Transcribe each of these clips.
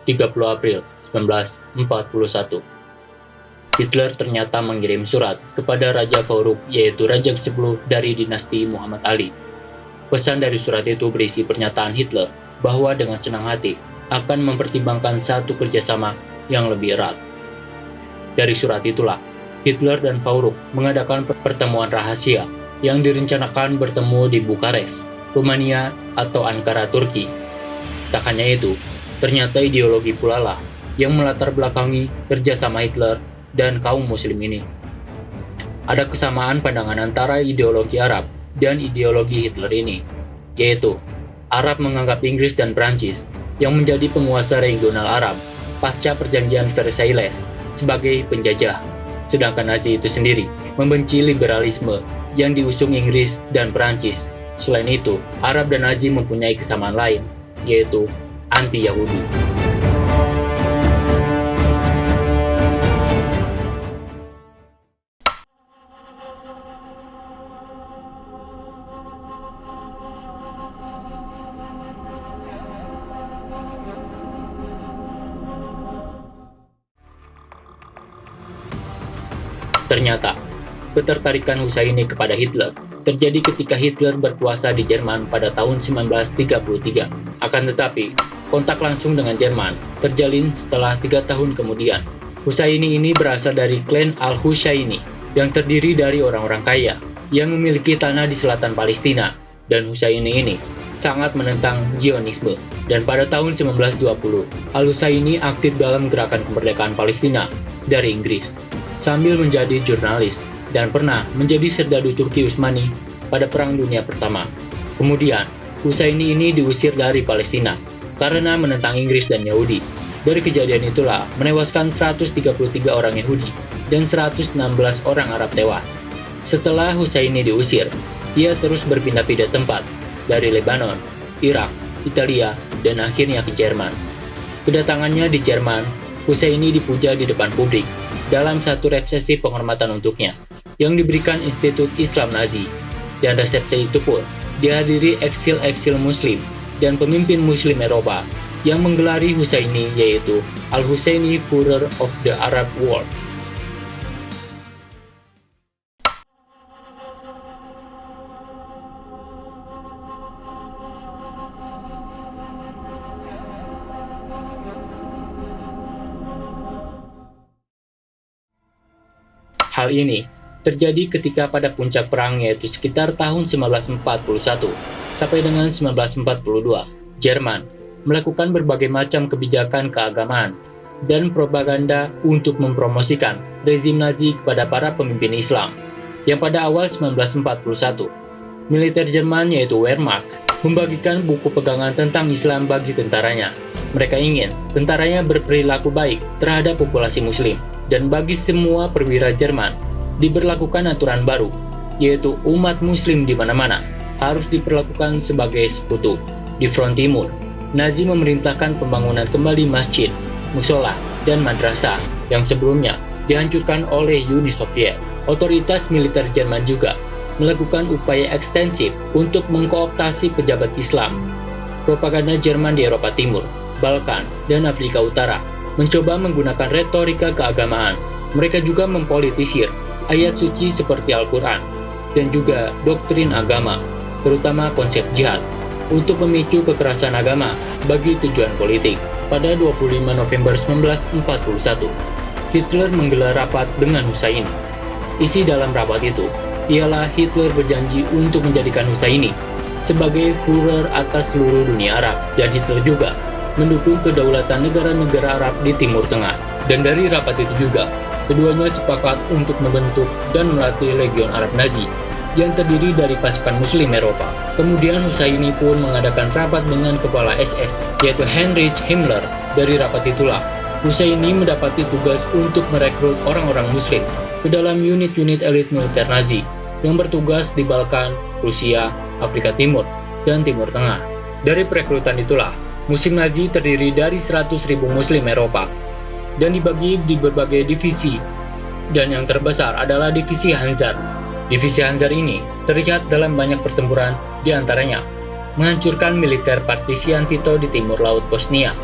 30 April 1941. Hitler ternyata mengirim surat kepada Raja Farouk, yaitu Raja ke-10 dari dinasti Muhammad Ali. Pesan dari surat itu berisi pernyataan Hitler bahwa dengan senang hati akan mempertimbangkan satu kerjasama yang lebih erat. Dari surat itulah, Hitler dan Farouk mengadakan pertemuan rahasia yang direncanakan bertemu di Bukares, Rumania atau Ankara, Turki. Tak hanya itu, ternyata ideologi pula lah yang melatar belakangi kerjasama Hitler dan kaum muslim ini. Ada kesamaan pandangan antara ideologi Arab dan ideologi Hitler ini, yaitu Arab menganggap Inggris dan Prancis yang menjadi penguasa regional Arab pasca perjanjian Versailles sebagai penjajah, sedangkan Nazi itu sendiri membenci liberalisme yang diusung Inggris dan Prancis. Selain itu, Arab dan Nazi mempunyai kesamaan lain, yaitu anti-Yahudi. Ternyata, ketertarikan Husseini kepada Hitler terjadi ketika Hitler berkuasa di Jerman pada tahun 1933. Akan tetapi, kontak langsung dengan Jerman terjalin setelah 3 tahun kemudian. Husseini ini berasal dari klan Al-Husseini yang terdiri dari orang-orang kaya yang memiliki tanah di selatan Palestina, dan Husseini ini sangat menentang Zionisme. Dan pada tahun 1920, Al-Husseini aktif dalam gerakan kemerdekaan Palestina dari Inggris, sambil menjadi jurnalis dan pernah menjadi serdadu Turki Utsmani pada Perang Dunia Pertama. Kemudian, Husseini ini diusir dari Palestina karena menentang Inggris dan Yahudi. Dari kejadian itulah menewaskan 133 orang Yahudi dan 116 orang Arab tewas. Setelah Husseini diusir, ia terus berpindah-pindah tempat dari Lebanon, Irak, Italia, dan akhirnya ke Jerman. Kedatangannya di Jerman, Husseini dipuja di depan publik dalam satu resepsi penghormatan untuknya yang diberikan Institut Islam Nazi, dan resepsi itu pun dihadiri eksil-eksil muslim dan pemimpin muslim Eropa yang menggelari Husseini, yaitu Al-Husseini Führer of the Arab World. Hal ini terjadi ketika pada puncak perang, yaitu sekitar tahun 1941 sampai dengan 1942, Jerman melakukan berbagai macam kebijakan keagamaan dan propaganda untuk mempromosikan rezim Nazi kepada para pemimpin Islam. Yang pada awal 1941, militer Jerman yaitu Wehrmacht membagikan buku pegangan tentang Islam bagi tentaranya. Mereka ingin tentaranya berperilaku baik terhadap populasi muslim. Dan bagi semua perwira Jerman, diberlakukan aturan baru, yaitu umat muslim di mana-mana harus diperlakukan sebagai sekutu. Di front timur, Nazi memerintahkan pembangunan kembali masjid, musola, dan madrasah yang sebelumnya dihancurkan oleh Uni Soviet. Otoritas militer Jerman juga melakukan upaya ekstensif untuk mengkooptasi pejabat Islam. Propaganda Jerman di Eropa Timur, Balkan, dan Afrika Utara mencoba menggunakan retorika keagamaan. Mereka juga mempolitisir ayat suci seperti Al-Quran dan juga doktrin agama, terutama konsep jihad, untuk memicu kekerasan agama bagi tujuan politik. Pada 25 November 1941, Hitler menggelar rapat dengan Husseini. Isi dalam rapat itu ialah Hitler berjanji untuk menjadikan Husseini sebagai Führer atas seluruh dunia Arab, dan Hitler juga mendukung kedaulatan negara-negara Arab di Timur Tengah. Dan dari rapat itu juga, keduanya sepakat untuk membentuk dan melatih Legion Arab Nazi yang terdiri dari pasukan Muslim Eropa. Kemudian Husseini pun mengadakan rapat dengan kepala SS, yaitu Heinrich Himmler. Dari rapat itulah, Husseini mendapati tugas untuk merekrut orang-orang Muslim ke dalam unit-unit elit militer Nazi yang bertugas di Balkan, Rusia, Afrika Timur, dan Timur Tengah. Dari perekrutan itulah, Muslim Nazi terdiri dari 100.000 Muslim Eropa dan dibagi di berbagai divisi, dan yang terbesar adalah divisi Hanzar. Divisi Hanzar ini terlihat dalam banyak pertempuran, di antaranya menghancurkan militer partisian Tito di timur laut Bosnia,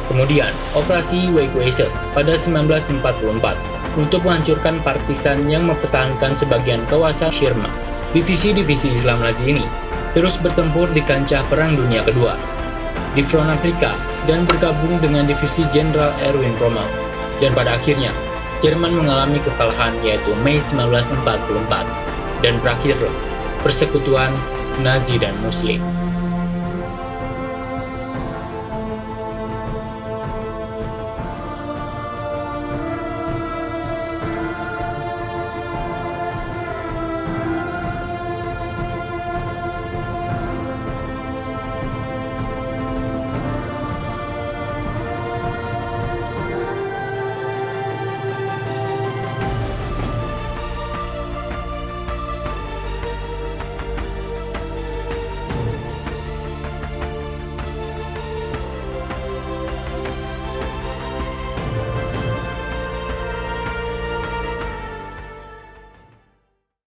Kemudian, Operasi Waikweiser pada 1944 untuk menghancurkan partisan yang mempertahankan sebagian kawasan Shirma. Divisi-divisi Islam Nazi ini terus bertempur di kancah Perang Dunia Kedua di front Afrika dan bergabung dengan divisi Jenderal Erwin Rommel. Dan pada akhirnya, Jerman mengalami kekalahan yaitu Mei 1944 dan berakhir persekutuan Nazi dan Muslim.